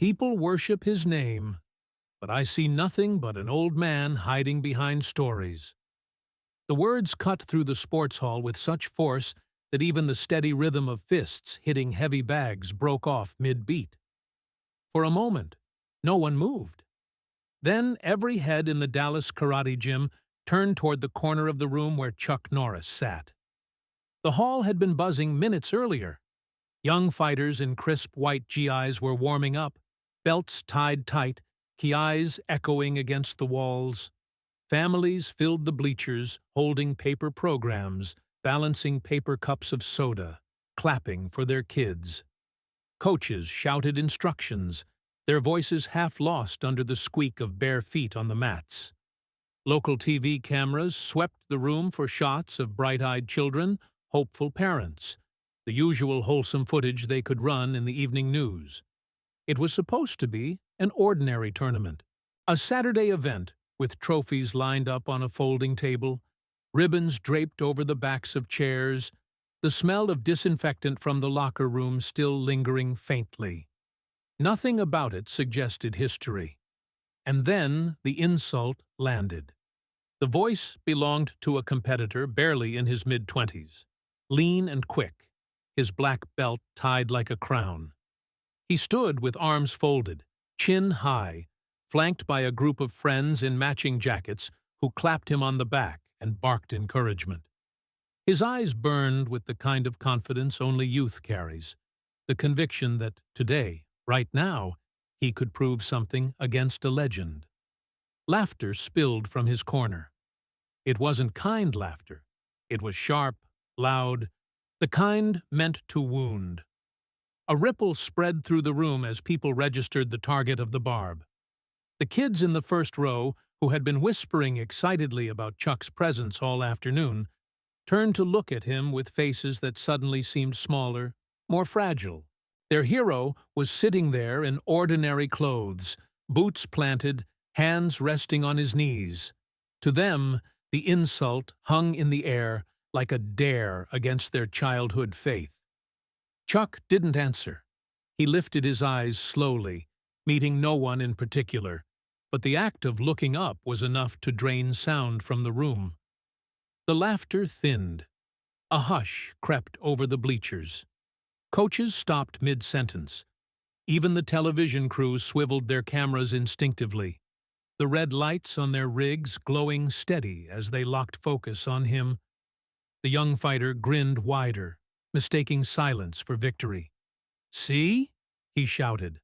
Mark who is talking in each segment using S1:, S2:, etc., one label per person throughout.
S1: People worship his name, but I see nothing but an old man hiding behind stories. The words cut through the sports hall with such force that even the steady rhythm of fists hitting heavy bags broke off mid-beat. For a moment, no one moved. Then every head in the Dallas karate gym turned toward the corner of the room where Chuck Norris sat. The hall had been buzzing minutes earlier. Young fighters in crisp white GIs were warming up, belts tied tight, kiais echoing against the walls. Families filled the bleachers, holding paper programs, balancing paper cups of soda, clapping for their kids. Coaches shouted instructions, their voices half lost under the squeak of bare feet on the mats. Local TV cameras swept the room for shots of bright-eyed children, hopeful parents, the usual wholesome footage they could run in the evening news. It was supposed to be an ordinary tournament, a Saturday event with trophies lined up on a folding table, ribbons draped over the backs of chairs, the smell of disinfectant from the locker room still lingering faintly. Nothing about it suggested history. And then the insult landed. The voice belonged to a competitor barely in his mid-20s, lean and quick, his black belt tied like a crown. He stood with arms folded, chin high, flanked by a group of friends in matching jackets who clapped him on the back and barked encouragement. His eyes burned with the kind of confidence only youth carries, the conviction that today, right now, he could prove something against a legend. Laughter spilled from his corner. It wasn't kind laughter. It was sharp, loud, the kind meant to wound. A ripple spread through the room as people registered the target of the barb. The kids in the first row, who had been whispering excitedly about Chuck's presence all afternoon, turned to look at him with faces that suddenly seemed smaller, more fragile. Their hero was sitting there in ordinary clothes, boots planted, hands resting on his knees. To them, the insult hung in the air like a dare against their childhood faith. Chuck didn't answer. He lifted his eyes slowly, meeting no one in particular, but the act of looking up was enough to drain sound from the room. The laughter thinned. A hush crept over the bleachers. Coaches stopped mid-sentence. Even the television crews swiveled their cameras instinctively, the red lights on their rigs glowing steady as they locked focus on him. The young fighter grinned wider, mistaking silence for victory. "See?" he shouted,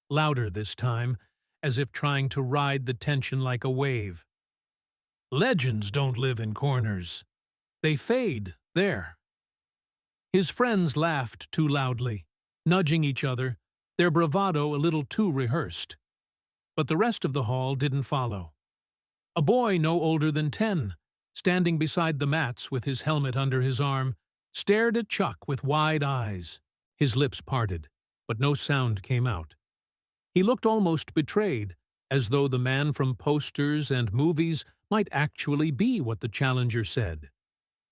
S1: louder this time, as if trying to ride the tension like a wave. "Legends don't live in corners. They fade there." His friends laughed too loudly, nudging each other, their bravado a little too rehearsed. But the rest of the hall didn't follow. A boy no older than 10, standing beside the mats with his helmet under his arm, stared at Chuck with wide eyes. His lips parted, but no sound came out. He looked almost betrayed, as though the man from posters and movies might actually be what the challenger said.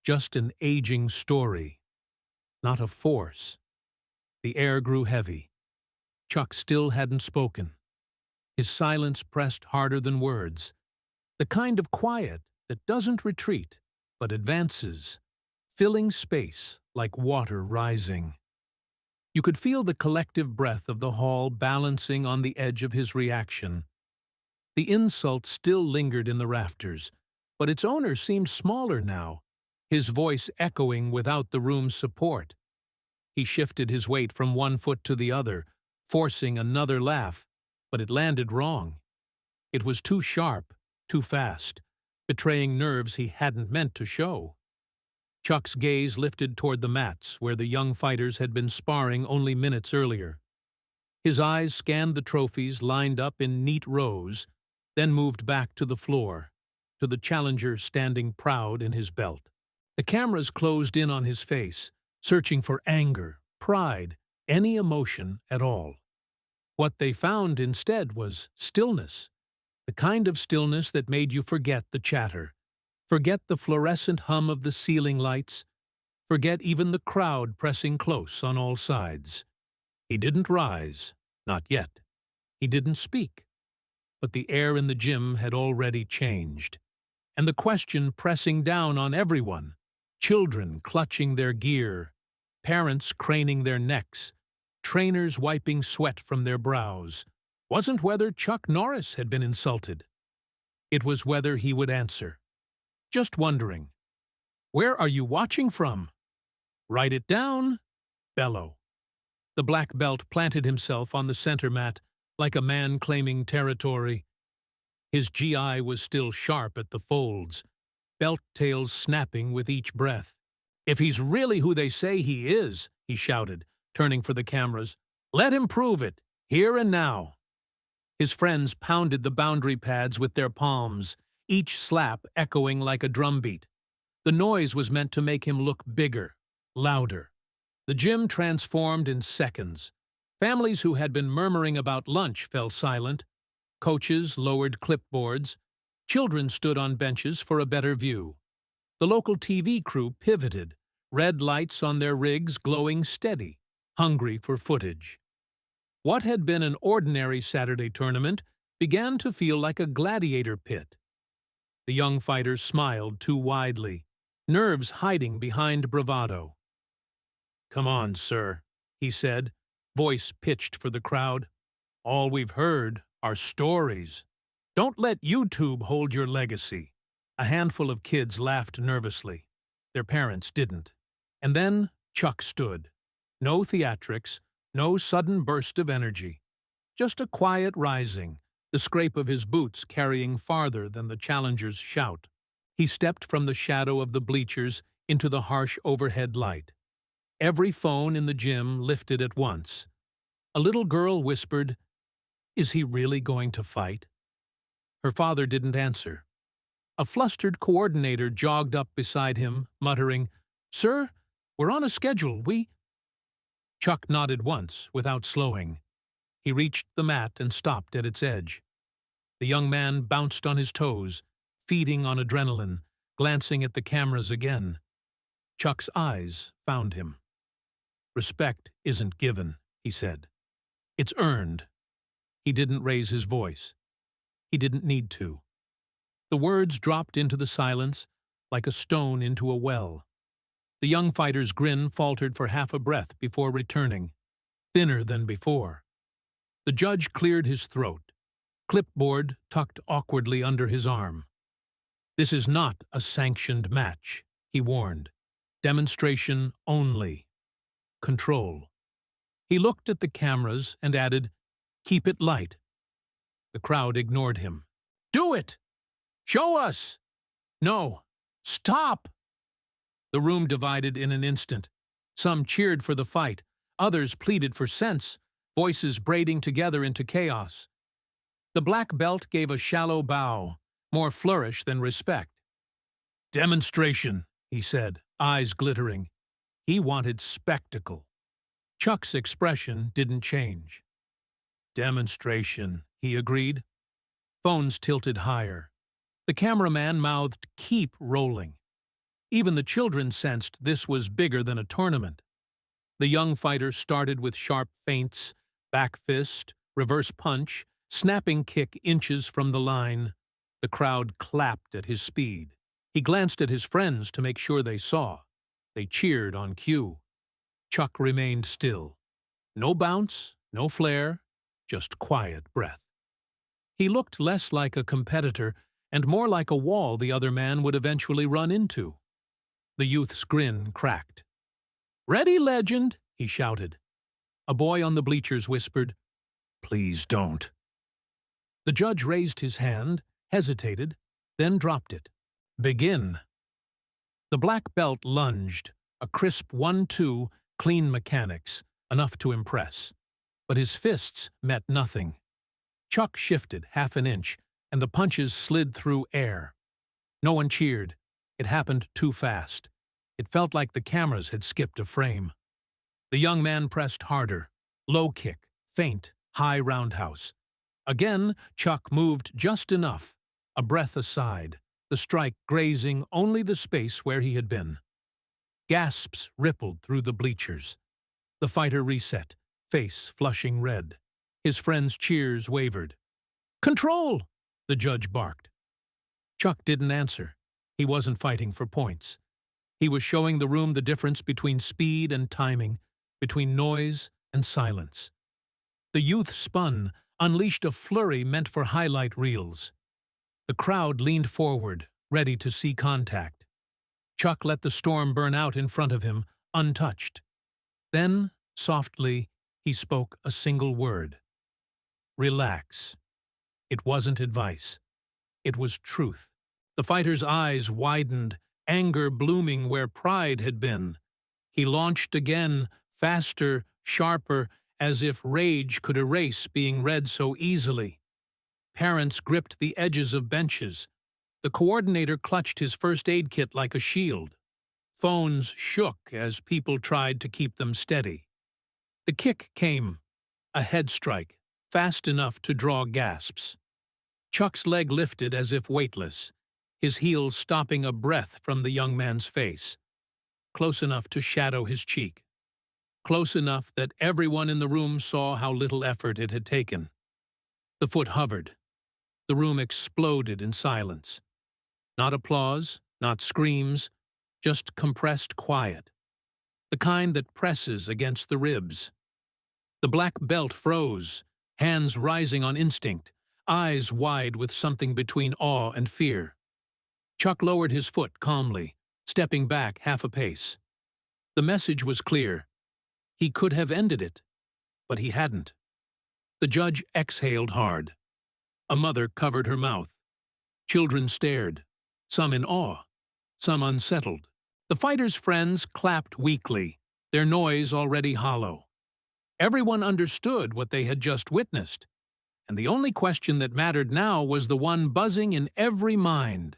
S1: Just an aging story, not a force. The air grew heavy. Chuck still hadn't spoken. His silence pressed harder than words, the kind of quiet that doesn't retreat, but advances, filling space like water rising. You could feel the collective breath of the hall balancing on the edge of his reaction. The insult still lingered in the rafters, but its owner seemed smaller now, his voice echoing without the room's support. He shifted his weight from one foot to the other, forcing another laugh, but it landed wrong. It was too sharp, too fast, betraying nerves he hadn't meant to show. Chuck's gaze lifted toward the mats where the young fighters had been sparring only minutes earlier. His eyes scanned the trophies lined up in neat rows, then moved back to the floor, to the challenger standing proud in his belt. The cameras closed in on his face, searching for anger, pride, any emotion at all. What they found instead was stillness, the kind of stillness that made you forget the chatter, forget the fluorescent hum of the ceiling lights, forget even the crowd pressing close on all sides. He didn't rise, not yet. He didn't speak, but the air in the gym had already changed. And the question pressing down on everyone, children clutching their gear, parents craning their necks, trainers wiping sweat from their brows, wasn't whether Chuck Norris had been insulted. It was whether he would answer. Just wondering. Where are you watching from? Write it down. Bellow. The black belt planted himself on the center mat like a man claiming territory. His GI was still sharp at the folds, belt tails snapping with each breath. If he's really who they say he is, he shouted, turning for the cameras, let him prove it, here and now. His friends pounded the boundary pads with their palms, each slap echoing like a drumbeat. The noise was meant to make him look bigger, louder. The gym transformed in seconds. Families who had been murmuring about lunch fell silent. Coaches lowered clipboards. Children stood on benches for a better view. The local TV crew pivoted, red lights on their rigs glowing steady, hungry for footage. What had been an ordinary Saturday tournament began to feel like a gladiator pit. The young fighters smiled too widely, nerves hiding behind bravado. "Come on, sir," he said, voice pitched for the crowd. "All we've heard are stories. Don't let YouTube hold your legacy." A handful of kids laughed nervously. Their parents didn't. And then Chuck stood. No theatrics, no sudden burst of energy. Just a quiet rising, the scrape of his boots carrying farther than the challenger's shout. He stepped from the shadow of the bleachers into the harsh overhead light. Every phone in the gym lifted at once. A little girl whispered, "Is he really going to fight?" Her father didn't answer. A flustered coordinator jogged up beside him, muttering, "Sir, we're on a schedule, Chuck nodded once, without slowing. He reached the mat and stopped at its edge. The young man bounced on his toes, feeding on adrenaline, glancing at the cameras again. Chuck's eyes found him. "Respect isn't given," he said. "It's earned." He didn't raise his voice. He didn't need to. The words dropped into the silence like a stone into a well. The young fighter's grin faltered for half a breath before returning, thinner than before. The judge cleared his throat, clipboard tucked awkwardly under his arm. "This is not a sanctioned match," he warned. "Demonstration only. Control." He looked at the cameras and added, "Keep it light." The crowd ignored him. "Do it! Show us!" "No! Stop!" The room divided in an instant. Some cheered for the fight. Others pleaded for sense, voices braiding together into chaos. The black belt gave a shallow bow, more flourish than respect. "Demonstration," he said, eyes glittering. He wanted spectacle. Chuck's expression didn't change. "Demonstration," he agreed. Phones tilted higher. The cameraman mouthed, "Keep rolling." Even the children sensed this was bigger than a tournament. The young fighter started with sharp feints, back fist, reverse punch, snapping kick inches from the line. The crowd clapped at his speed. He glanced at his friends to make sure they saw. They cheered on cue. Chuck remained still. No bounce, no flare, just quiet breath. He looked less like a competitor and more like a wall the other man would eventually run into. The youth's grin cracked. "Ready, legend," he shouted. A boy on the bleachers whispered, "Please don't." The judge raised his hand, hesitated, then dropped it. "Begin." The black belt lunged, a crisp 1-2, clean mechanics, enough to impress. But his fists met nothing. Chuck shifted half an inch, and the punches slid through air. No one cheered. It happened too fast. It felt like the cameras had skipped a frame. The young man pressed harder. Low kick, feint, high roundhouse. Again, Chuck moved just enough, a breath aside, the strike grazing only the space where he had been. Gasps rippled through the bleachers. The fighter reset, face flushing red. His friends' cheers wavered. "Control!" the judge barked. Chuck didn't answer. He wasn't fighting for points. He was showing the room the difference between speed and timing, between noise and silence. The youth spun, unleashed a flurry meant for highlight reels. The crowd leaned forward, ready to see contact. Chuck let the storm burn out in front of him, untouched. Then, softly, he spoke a single word. "Relax." It wasn't advice. It was truth. The fighter's eyes widened, anger blooming where pride had been. He launched again, faster, sharper, as if rage could erase being read so easily. Parents gripped the edges of benches. The coordinator clutched his first aid kit like a shield. Phones shook as people tried to keep them steady. The kick came, a head strike, fast enough to draw gasps. Chuck's leg lifted as if weightless, his heels stopping a breath from the young man's face, close enough to shadow his cheek, close enough that everyone in the room saw how little effort it had taken. The foot hovered. The room exploded in silence. Not applause, not screams, just compressed quiet, the kind that presses against the ribs. The black belt froze, hands rising on instinct, eyes wide with something between awe and fear. Chuck lowered his foot calmly, stepping back half a pace. The message was clear. He could have ended it, but he hadn't. The judge exhaled hard. A mother covered her mouth. Children stared, some in awe, some unsettled. The fighters' friends clapped weakly, their noise already hollow. Everyone understood what they had just witnessed, and the only question that mattered now was the one buzzing in every mind.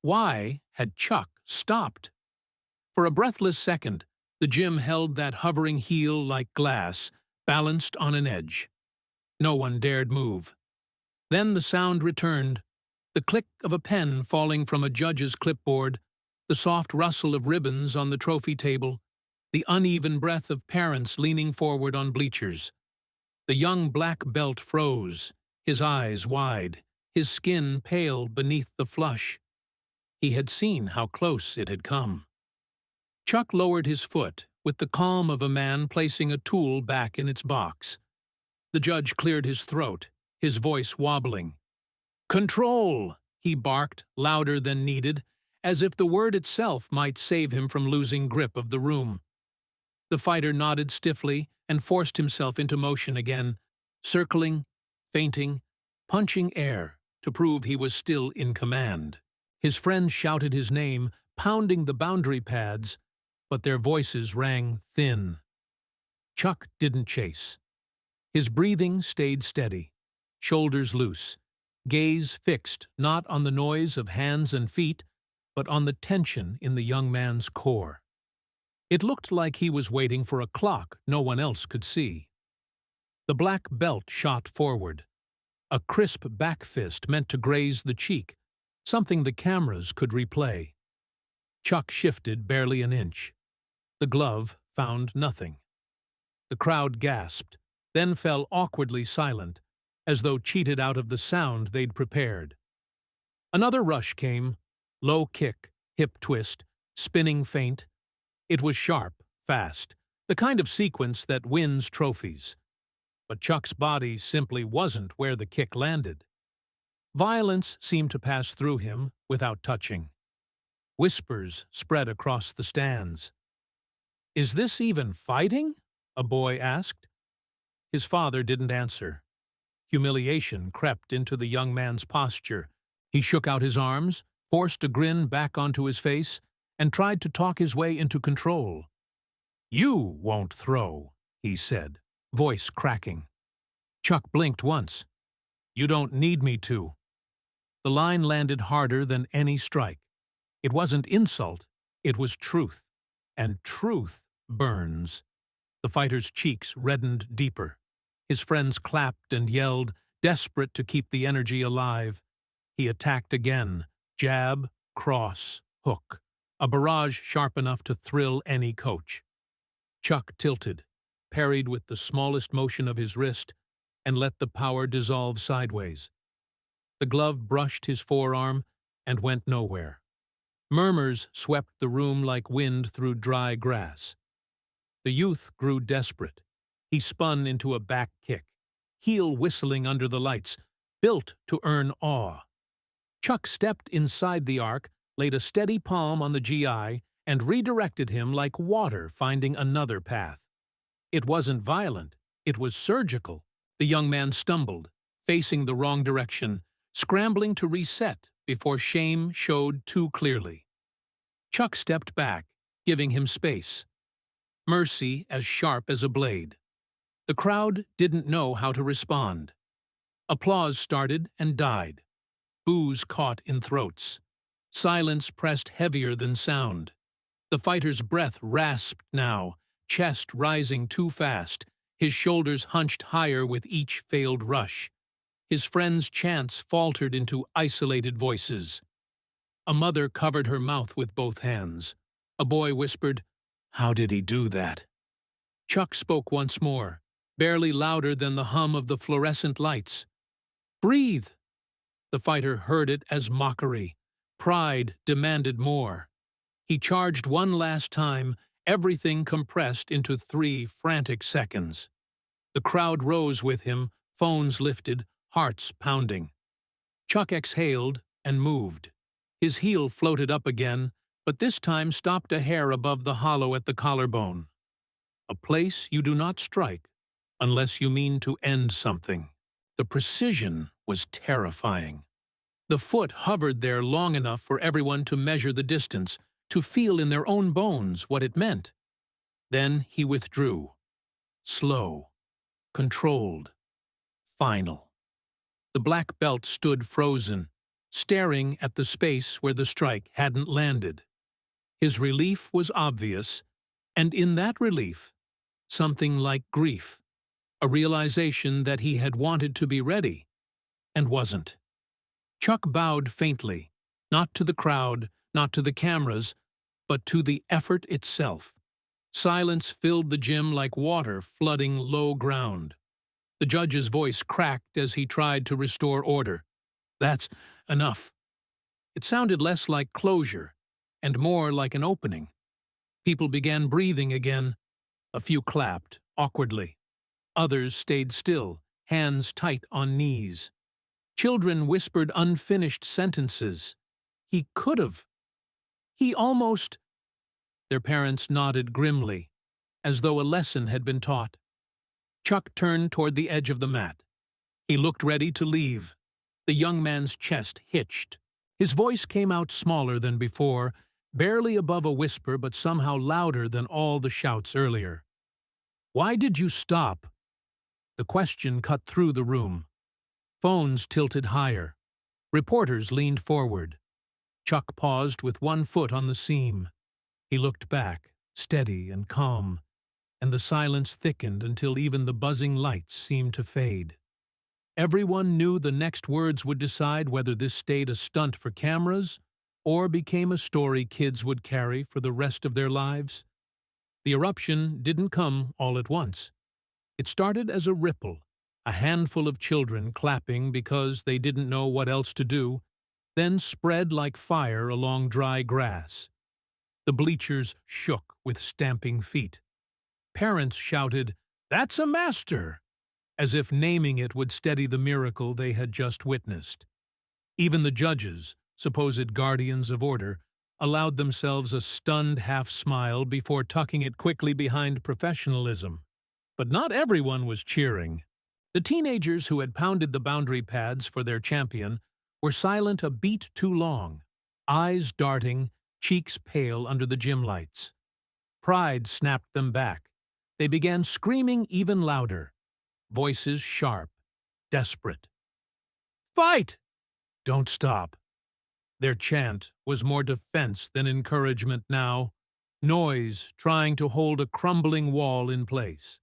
S1: Why had Chuck stopped? For a breathless second, the gym held that hovering heel like glass, balanced on an edge. No one dared move. Then the sound returned, the click of a pen falling from a judge's clipboard, the soft rustle of ribbons on the trophy table, the uneven breath of parents leaning forward on bleachers. The young black belt froze, his eyes wide, his skin pale beneath the flush. He had seen how close it had come. Chuck lowered his foot with the calm of a man placing a tool back in its box. The judge cleared his throat, his voice wobbling. "Control!" he barked, louder than needed, as if the word itself might save him from losing grip of the room. The fighter nodded stiffly and forced himself into motion again, circling, feinting, punching air to prove he was still in command. His friends shouted his name, pounding the boundary pads, but their voices rang thin. Chuck didn't chase. His breathing stayed steady, shoulders loose, gaze fixed not on the noise of hands and feet, but on the tension in the young man's core. It looked like he was waiting for a clock no one else could see. The black belt shot forward, a crisp back fist meant to graze the cheek, something the cameras could replay. Chuck shifted barely an inch. The glove found nothing. The crowd gasped, then fell awkwardly silent, as though cheated out of the sound they'd prepared. Another rush came, low kick, hip twist, spinning feint. It was sharp, fast, the kind of sequence that wins trophies. But Chuck's body simply wasn't where the kick landed. Violence seemed to pass through him without touching. Whispers spread across the stands. "Is this even fighting?" a boy asked. His father didn't answer. Humiliation crept into the young man's posture. He shook out his arms, forced a grin back onto his face, and tried to talk his way into control. "You won't throw," he said, voice cracking. Chuck blinked once. "You don't need me to." The line landed harder than any strike. It wasn't insult, it was truth. And truth burns. The fighter's cheeks reddened deeper. His friends clapped and yelled, desperate to keep the energy alive. He attacked again, jab, cross, hook, a barrage sharp enough to thrill any coach. Chuck tilted, parried with the smallest motion of his wrist, and let the power dissolve sideways. The glove brushed his forearm and went nowhere. Murmurs swept the room like wind through dry grass. The youth grew desperate. He spun into a back kick, heel whistling under the lights, built to earn awe. Chuck stepped inside the arc, laid a steady palm on the GI, and redirected him like water finding another path. It wasn't violent, it was surgical. The young man stumbled, facing the wrong direction, scrambling to reset before shame showed too clearly. Chuck stepped back, giving him space. Mercy as sharp as a blade. The crowd didn't know how to respond. Applause started and died. Boos caught in throats. Silence pressed heavier than sound. The fighter's breath rasped now, chest rising too fast, his shoulders hunched higher with each failed rush. His friends' chants faltered into isolated voices. A mother covered her mouth with both hands. A boy whispered, "How did he do that?" Chuck spoke once more, barely louder than the hum of the fluorescent lights. "Breathe!" The fighter heard it as mockery. Pride demanded more. He charged one last time, everything compressed into 3 frantic seconds. The crowd rose with him, phones lifted, hearts pounding. Chuck exhaled and moved. His heel floated up again, but this time stopped a hair above the hollow at the collarbone. A place you do not strike unless you mean to end something. The precision was terrifying. The foot hovered there long enough for everyone to measure the distance, to feel in their own bones what it meant. Then he withdrew. Slow, controlled, final. The black belt stood frozen, staring at the space where the strike hadn't landed. His relief was obvious, and in that relief, something like grief, a realization that he had wanted to be ready, and wasn't. Chuck bowed faintly, not to the crowd, not to the cameras, but to the effort itself. Silence filled the gym like water flooding low ground. The judge's voice cracked as he tried to restore order. "That's enough." It sounded less like closure, and more like an opening. People began breathing again. A few clapped, awkwardly. Others stayed still, hands tight on knees. Children whispered unfinished sentences. He could have. He almost. Their parents nodded grimly, as though a lesson had been taught. Chuck turned toward the edge of the mat. He looked ready to leave. The young man's chest hitched. His voice came out smaller than before, barely above a whisper but somehow louder than all the shouts earlier. "Why did you stop?" The question cut through the room. Phones tilted higher. Reporters leaned forward. Chuck paused with one foot on the seam. He looked back, steady and calm, and the silence thickened until even the buzzing lights seemed to fade. Everyone knew the next words would decide whether this stayed a stunt for cameras or became a story kids would carry for the rest of their lives. The eruption didn't come all at once. It started as a ripple, a handful of children clapping because they didn't know what else to do, then spread like fire along dry grass. The bleachers shook with stamping feet. Parents shouted, "That's a master!" as if naming it would steady the miracle they had just witnessed. Even the judges, supposed guardians of order, allowed themselves a stunned half-smile before tucking it quickly behind professionalism. But not everyone was cheering. The teenagers who had pounded the boundary pads for their champion were silent a beat too long, eyes darting, cheeks pale under the gym lights. Pride snapped them back. They began screaming even louder, voices sharp, desperate. "Fight! Don't stop!" Their chant was more defense than encouragement now, noise trying to hold a crumbling wall in place.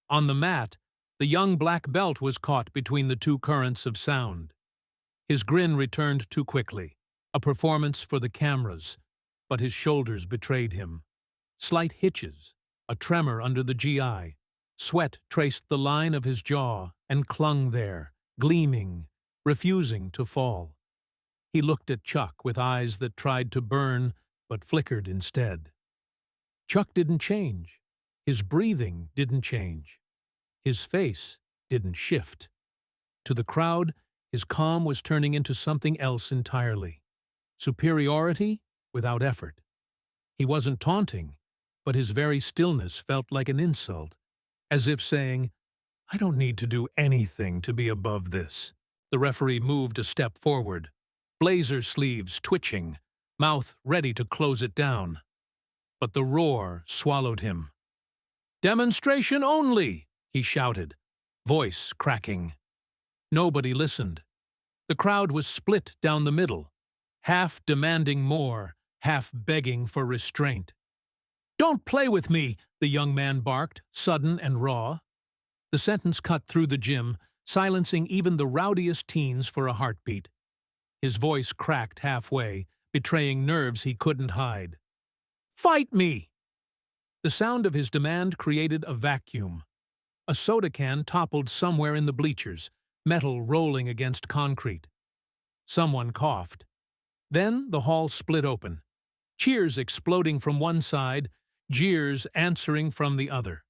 S1: On the mat, the young black belt was caught between the two currents of sound. His grin returned too quickly, a performance for the cameras, but his shoulders betrayed him. Slight hitches, a tremor under the GI, Sweat traced the line of his jaw and clung there, gleaming, refusing to fall. He looked at Chuck with eyes that tried to burn but flickered instead. Chuck didn't change. His breathing didn't change. His face didn't shift. To the crowd, his calm was turning into something else entirely. Superiority without effort. He wasn't taunting, but his very stillness felt like an insult, as if saying, "I don't need to do anything to be above this." The referee moved a step forward, blazer sleeves twitching, mouth ready to close it down. But the roar swallowed him. "Demonstration only!" he shouted, voice cracking. Nobody listened. The crowd was split down the middle, half demanding more, half begging for restraint. "Don't play with me!" the young man barked, sudden and raw. The sentence cut through the gym, silencing even the rowdiest teens for a heartbeat. His voice cracked halfway, betraying nerves he couldn't hide. "Fight me!" The sound of his demand created a vacuum. A soda can toppled somewhere in the bleachers, metal rolling against concrete. Someone coughed. Then the hall split open, cheers exploding from one side, jeers answering from the other.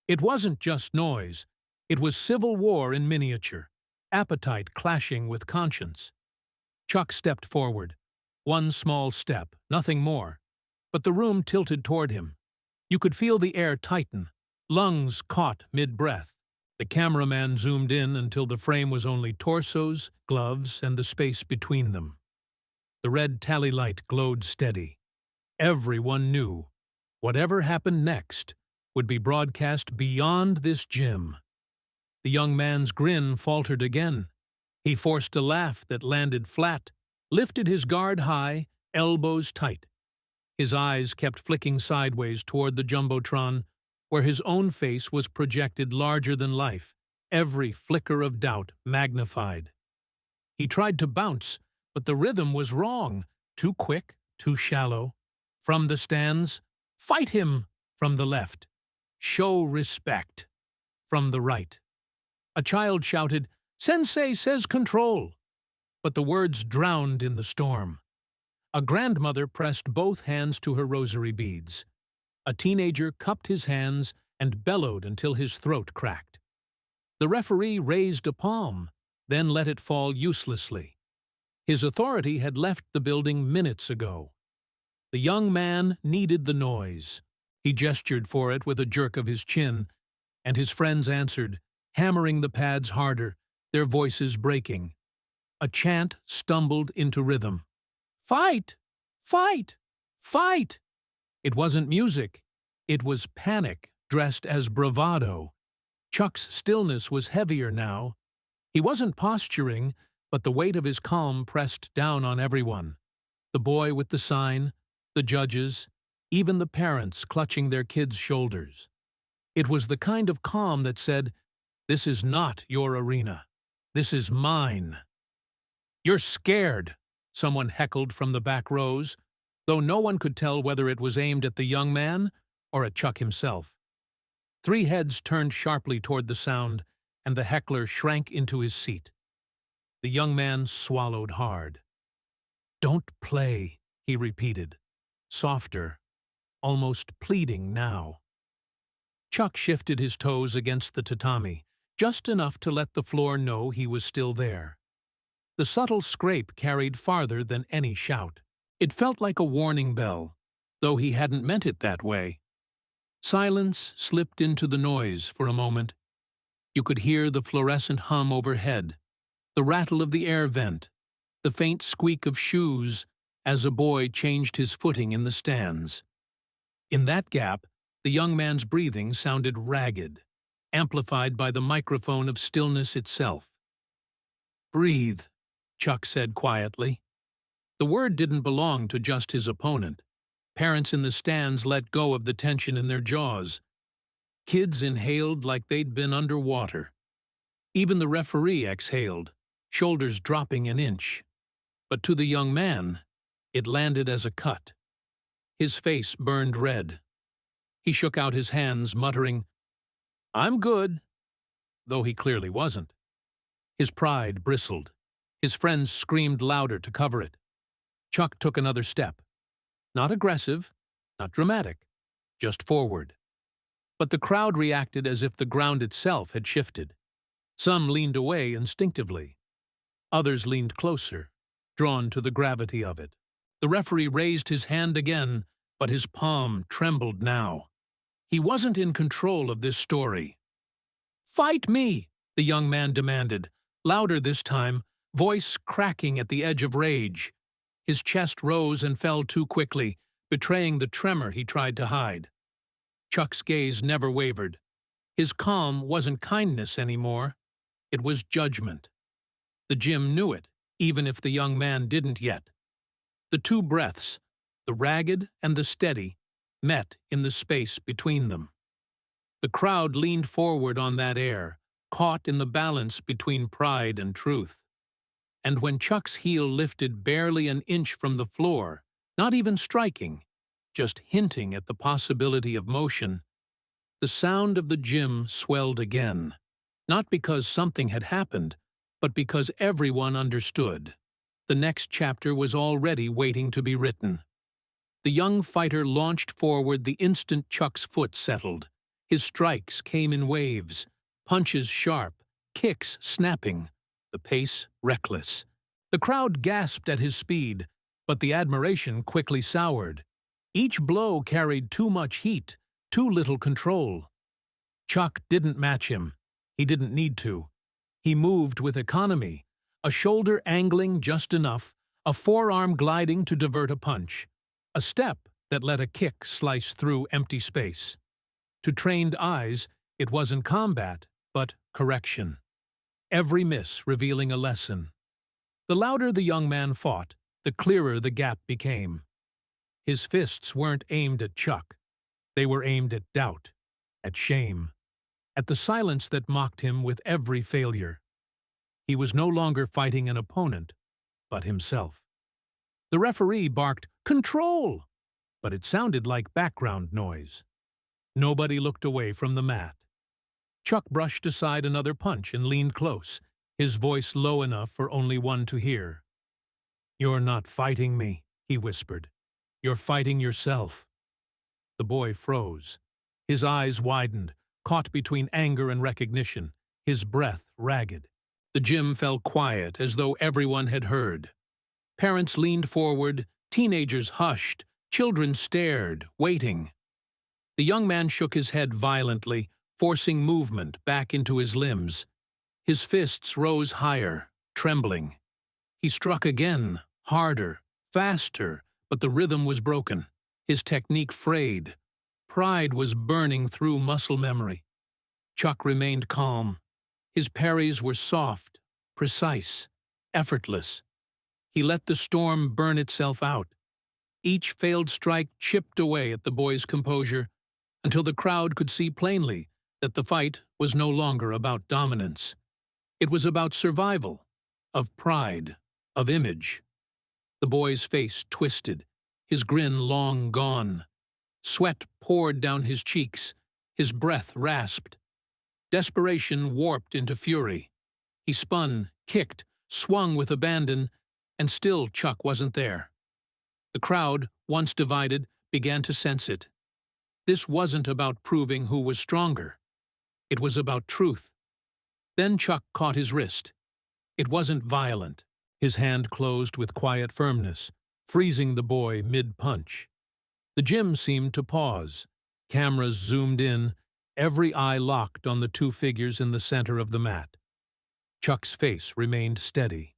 S1: It wasn't just noise. It was civil war in miniature, appetite clashing with conscience. Chuck stepped forward. One small step, nothing more. But the room tilted toward him. You could feel the air tighten, lungs caught mid-breath. The cameraman zoomed in until the frame was only torsos, gloves, and the space between them. The red tally light glowed steady. Everyone knew whatever happened next would be broadcast beyond this gym. The young man's grin faltered again. He forced a laugh that landed flat, lifted his guard high, elbows tight. His eyes kept flicking sideways toward the jumbotron, where his own face was projected larger than life, every flicker of doubt magnified. He tried to bounce, but the rhythm was wrong, too quick, too shallow. From the stands, "Fight him!" from the left. "Show respect!" from the right. A child shouted, "Sensei says control!" But the words drowned in the storm. A grandmother pressed both hands to her rosary beads. A teenager cupped his hands and bellowed until his throat cracked. The referee raised a palm, then let it fall uselessly. His authority had left the building minutes ago. The young man needed the noise. He gestured for it with a jerk of his chin, and his friends answered, hammering the pads harder, their voices breaking. A chant stumbled into rhythm. "Fight! Fight! Fight!" It wasn't music. It was panic, dressed as bravado. Chuck's stillness was heavier now. He wasn't posturing, but the weight of his calm pressed down on everyone. The boy with the sign, the judges, even the parents clutching their kids' shoulders. It was the kind of calm that said, "This is not your arena. This is mine." "You're scared," someone heckled from the back rows, though no one could tell whether it was aimed at the young man or at Chuck himself. 3 heads turned sharply toward the sound, and the heckler shrank into his seat. The young man swallowed hard. "Don't play," he repeated, softer, almost pleading now. Chuck shifted his toes against the tatami, just enough to let the floor know he was still there. The subtle scrape carried farther than any shout. It felt like a warning bell, though he hadn't meant it that way. Silence slipped into the noise for a moment. You could hear the fluorescent hum overhead, the rattle of the air vent, the faint squeak of shoes as a boy changed his footing in the stands. In that gap, the young man's breathing sounded ragged, amplified by the microphone of stillness itself. "Breathe," Chuck said quietly. The word didn't belong to just his opponent. Parents in the stands let go of the tension in their jaws. Kids inhaled like they'd been underwater. Even the referee exhaled, shoulders dropping an inch. But to the young man, it landed as a cut. His face burned red. He shook out his hands, muttering, I'm good, though he clearly wasn't. His pride bristled. His friends screamed louder to cover it. Chuck took another step. Not aggressive, not dramatic, just forward. But the crowd reacted as if the ground itself had shifted. Some leaned away instinctively. Others leaned closer, drawn to the gravity of it. The referee raised his hand again, but his palm trembled now. He wasn't in control of this story. "Fight me!" the young man demanded, louder this time, voice cracking at the edge of rage. His chest rose and fell too quickly, betraying the tremor he tried to hide. Chuck's gaze never wavered. His calm wasn't kindness anymore. It was judgment. The gym knew it, even if the young man didn't yet. The two breaths, the ragged and the steady, met in the space between them. The crowd leaned forward on that air, caught in the balance between pride and truth. And when Chuck's heel lifted barely an inch from the floor, not even striking, just hinting at the possibility of motion, the sound of the gym swelled again, not because something had happened, but because everyone understood. The next chapter was already waiting to be written. The young fighter launched forward the instant Chuck's foot settled. His strikes came in waves, punches sharp, kicks snapping, the pace reckless. The crowd gasped at his speed, but the admiration quickly soured. Each blow carried too much heat, too little control. Chuck didn't match him. He didn't need to. He moved with economy, a shoulder angling just enough, a forearm gliding to divert a punch, a step that let a kick slice through empty space. To trained eyes, it wasn't combat, but correction. Every miss revealing a lesson. The louder the young man fought, the clearer the gap became. His fists weren't aimed at Chuck. They were aimed at doubt, at shame, at the silence that mocked him with every failure. He was no longer fighting an opponent, but himself. The referee barked, "Control!" but it sounded like background noise. Nobody looked away from the mat. Chuck brushed aside another punch and leaned close, his voice low enough for only one to hear. "You're not fighting me," he whispered. "You're fighting yourself." The boy froze. His eyes widened, caught between anger and recognition, his breath ragged. The gym fell quiet as though everyone had heard. Parents leaned forward, teenagers hushed, children stared, waiting. The young man shook his head violently, forcing movement back into his limbs. His fists rose higher, trembling. He struck again, harder, faster, but the rhythm was broken. His technique frayed. Pride was burning through muscle memory. Chuck remained calm. His parries were soft, precise, effortless. He let the storm burn itself out. Each failed strike chipped away at the boy's composure until the crowd could see plainly that the fight was no longer about dominance. It was about survival, of pride, of image. The boy's face twisted, his grin long gone. Sweat poured down his cheeks, his breath rasped. Desperation warped into fury. He spun, kicked, swung with abandon, and still Chuck wasn't there. The crowd, once divided, began to sense it. This wasn't about proving who was stronger. It was about truth. Then Chuck caught his wrist. It wasn't violent. His hand closed with quiet firmness, freezing the boy mid-punch. The gym seemed to pause. Cameras zoomed in, every eye locked on the two figures in the center of the mat. Chuck's face remained steady.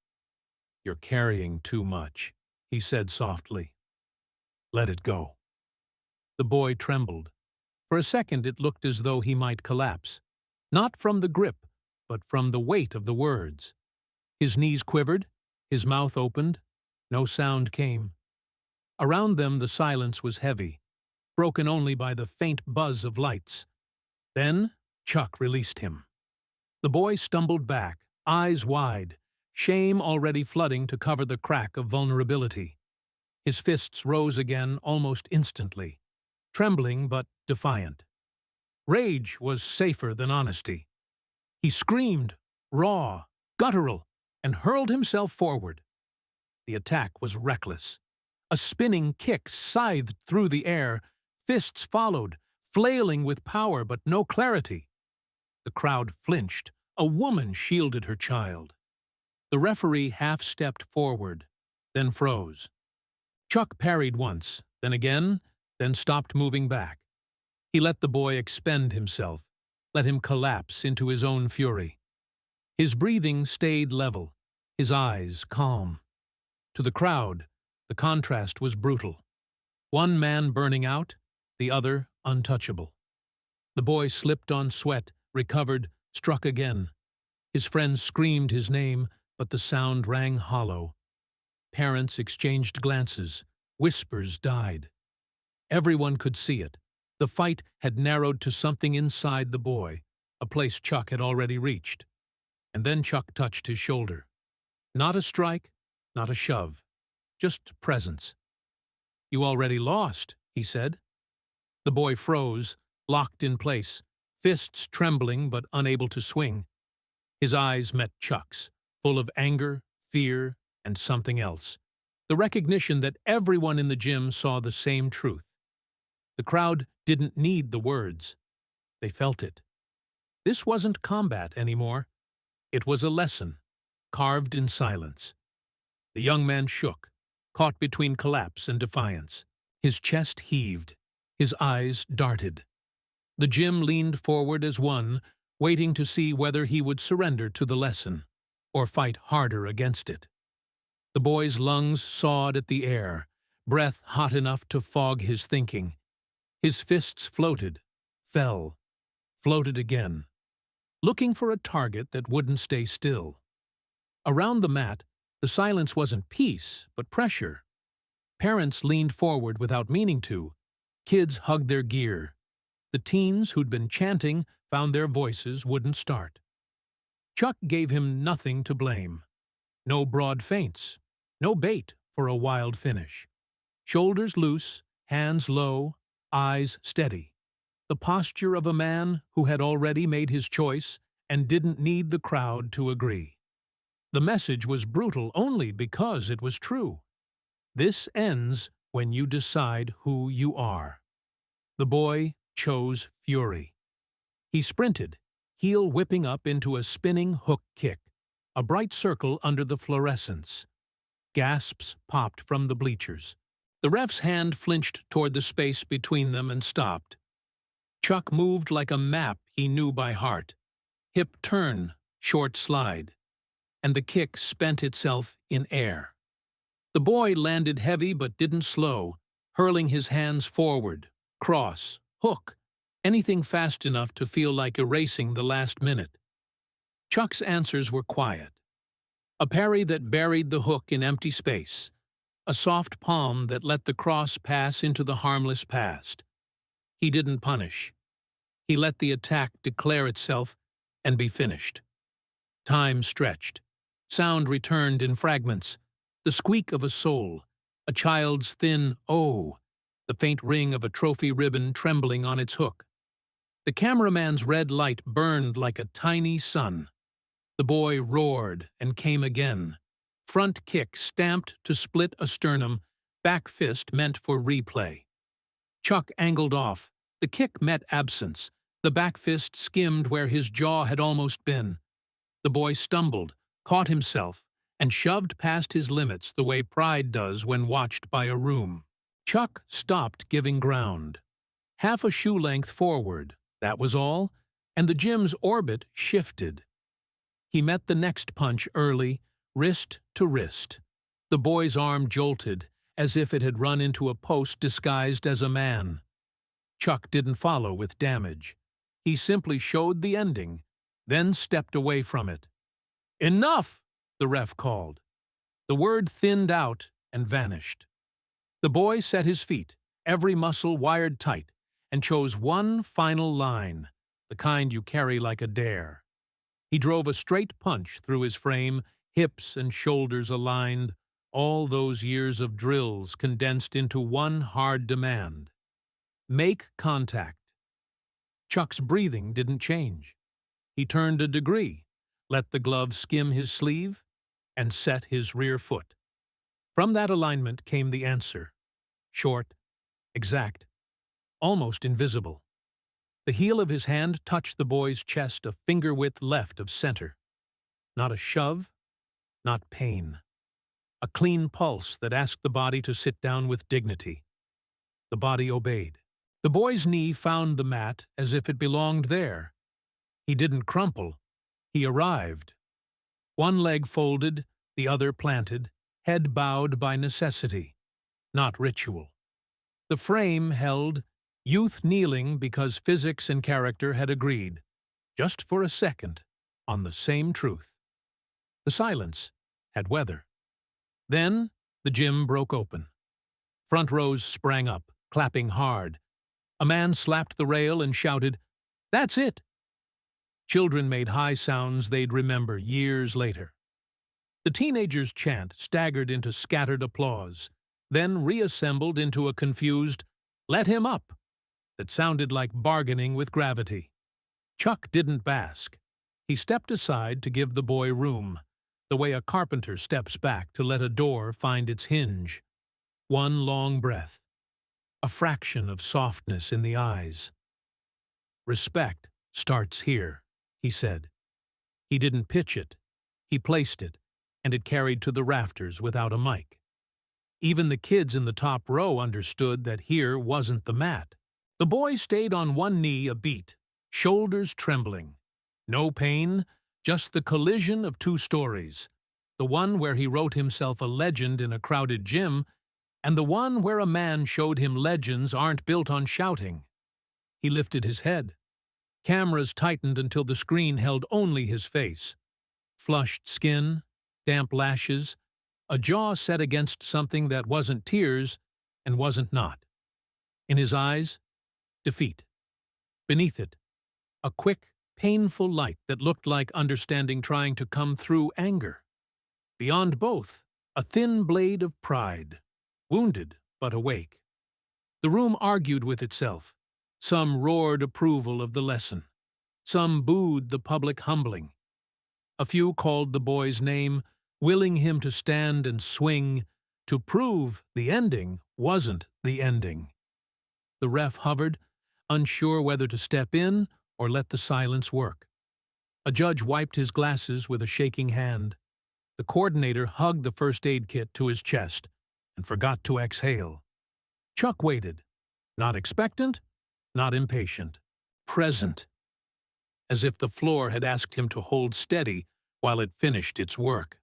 S1: "You're carrying too much," he said softly. "Let it go." The boy trembled. For a second it looked as though he might collapse, not from the grip, but from the weight of the words. His knees quivered, his mouth opened, no sound came. Around them the silence was heavy, broken only by the faint buzz of lights. Then Chuck released him. The boy stumbled back, eyes wide, shame already flooding to cover the crack of vulnerability. His fists rose again almost instantly, trembling but defiant. Rage was safer than honesty. He screamed, raw, guttural, and hurled himself forward. The attack was reckless. A spinning kick scythed through the air, fists followed, flailing with power but no clarity. The crowd flinched. A woman shielded her child. The referee half-stepped forward, then froze. Chuck parried once, then again, then stopped moving back. He let the boy expend himself, let him collapse into his own fury. His breathing stayed level, his eyes calm. To the crowd, the contrast was brutal. One man burning out, the other untouchable. The boy slipped on sweat, recovered, struck again. His friends screamed his name, but the sound rang hollow. Parents exchanged glances. Whispers died. Everyone could see it. The fight had narrowed to something inside the boy, a place Chuck had already reached. And then Chuck touched his shoulder. Not a strike, not a shove. Just presence. "You already lost," he said. The boy froze, locked in place, fists trembling but unable to swing. His eyes met Chuck's, full of anger, fear, and something else. The recognition that everyone in the gym saw the same truth. The crowd didn't need the words. They felt it. This wasn't combat anymore. It was a lesson, carved in silence. The young man shook, caught between collapse and defiance. His chest heaved. His eyes darted. The gym leaned forward as one, waiting to see whether he would surrender to the lesson or fight harder against it. The boy's lungs sawed at the air, breath hot enough to fog his thinking. His fists floated, fell, floated again, looking for a target that wouldn't stay still. Around the mat, the silence wasn't peace, but pressure. Parents leaned forward without meaning to. Kids hugged their gear. The teens who'd been chanting found their voices wouldn't start. Chuck gave him nothing to blame. No broad feints, no bait for a wild finish. Shoulders loose, hands low, eyes steady. The posture of a man who had already made his choice and didn't need the crowd to agree. The message was brutal only because it was true. This ends when you decide who you are. The boy chose fury. He sprinted, heel whipping up into a spinning hook kick, a bright circle under the fluorescence. Gasps popped from the bleachers. The ref's hand flinched toward the space between them and stopped. Chuck moved like a map he knew by heart. Hip turn, short slide. And the kick spent itself in air. The boy landed heavy but didn't slow, hurling his hands forward, cross, hook, anything fast enough to feel like erasing the last minute. Chuck's answers were quiet. A parry that buried the hook in empty space. A soft palm that let the cross pass into the harmless past. He didn't punish. He let the attack declare itself and be finished. Time stretched. Sound returned in fragments. The squeak of a soul, a child's thin "oh," the faint ring of a trophy ribbon trembling on its hook. The cameraman's red light burned like a tiny sun. The boy roared and came again. Front kick stamped to split a sternum, back fist meant for replay. Chuck angled off. The kick met absence. The back fist skimmed where his jaw had almost been. The boy stumbled, caught himself, and shoved past his limits the way pride does when watched by a room. Chuck stopped giving ground. Half a shoe length forward, that was all, and the gym's orbit shifted. He met the next punch early, wrist to wrist. The boy's arm jolted, as if it had run into a post disguised as a man. Chuck didn't follow with damage. He simply showed the ending, then stepped away from it. "Enough!" the ref called. The word thinned out and vanished. The boy set his feet, every muscle wired tight, and chose one final line, the kind you carry like a dare. He drove a straight punch through his frame, hips and shoulders aligned, all those years of drills condensed into one hard demand. Make contact. Chuck's breathing didn't change. He turned a degree, let the glove skim his sleeve, and set his rear foot. From that alignment came the answer. Short, exact, almost invisible. The heel of his hand touched the boy's chest a finger-width left of center. Not a shove, not pain. A clean pulse that asked the body to sit down with dignity. The body obeyed. The boy's knee found the mat as if it belonged there. He didn't crumple. He arrived. One leg folded, the other planted, head bowed by necessity, not ritual. The frame held, youth kneeling because physics and character had agreed, just for a second, on the same truth. The silence had weather. Then the gym broke open. Front rows sprang up, clapping hard. A man slapped the rail and shouted, "That's it!" Children made high sounds they'd remember years later. The teenagers' chant staggered into scattered applause, then reassembled into a confused, "Let him up!" that sounded like bargaining with gravity. Chuck didn't bask. He stepped aside to give the boy room, the way a carpenter steps back to let a door find its hinge. One long breath. A fraction of softness in the eyes. "Respect starts here," he said. He didn't pitch it. He placed it, and it carried to the rafters without a mic. Even the kids in the top row understood that here wasn't the mat. The boy stayed on one knee a beat, shoulders trembling. No pain, just the collision of two stories. The one where he wrote himself a legend in a crowded gym, and the one where a man showed him legends aren't built on shouting. He lifted his head. Cameras tightened until the screen held only his face. Flushed skin, damp lashes, a jaw set against something that wasn't tears and wasn't not. In his eyes, defeat. Beneath it, a quick, painful light that looked like understanding trying to come through anger. Beyond both, a thin blade of pride, wounded but awake. The room argued with itself. Some roared approval of the lesson. Some booed the public humbling. A few called the boy's name, willing him to stand and swing, to prove the ending wasn't the ending. The ref hovered, unsure whether to step in or let the silence work. A judge wiped his glasses with a shaking hand. The coordinator hugged the first aid kit to his chest and forgot to exhale. Chuck waited, not expectant, not impatient, present, as if the floor had asked him to hold steady while it finished its work.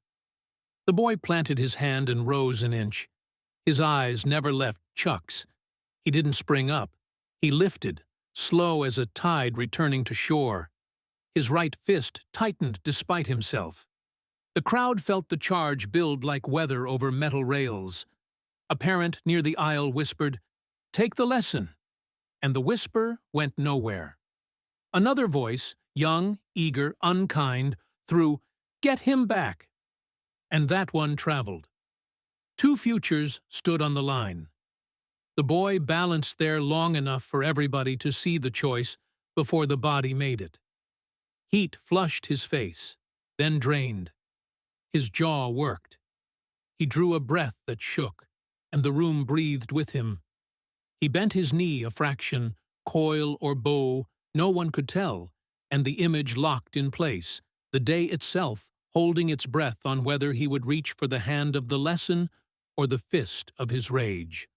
S1: The boy planted his hand and rose an inch. His eyes never left Chuck's. He didn't spring up. He lifted, slow as a tide returning to shore. His right fist tightened despite himself. The crowd felt the charge build like weather over metal rails. A parent near the aisle whispered, "Take the lesson," and the whisper went nowhere. Another voice, young, eager, unkind, threw, "Get him back," and that one traveled. Two futures stood on the line. The boy balanced there long enough for everybody to see the choice before the body made it. Heat flushed his face, then drained. His jaw worked. He drew a breath that shook, and the room breathed with him. He bent his knee a fraction, coil or bow, no one could tell, and the image locked in place, the day itself holding its breath on whether he would reach for the hand of the lesson or the fist of his rage.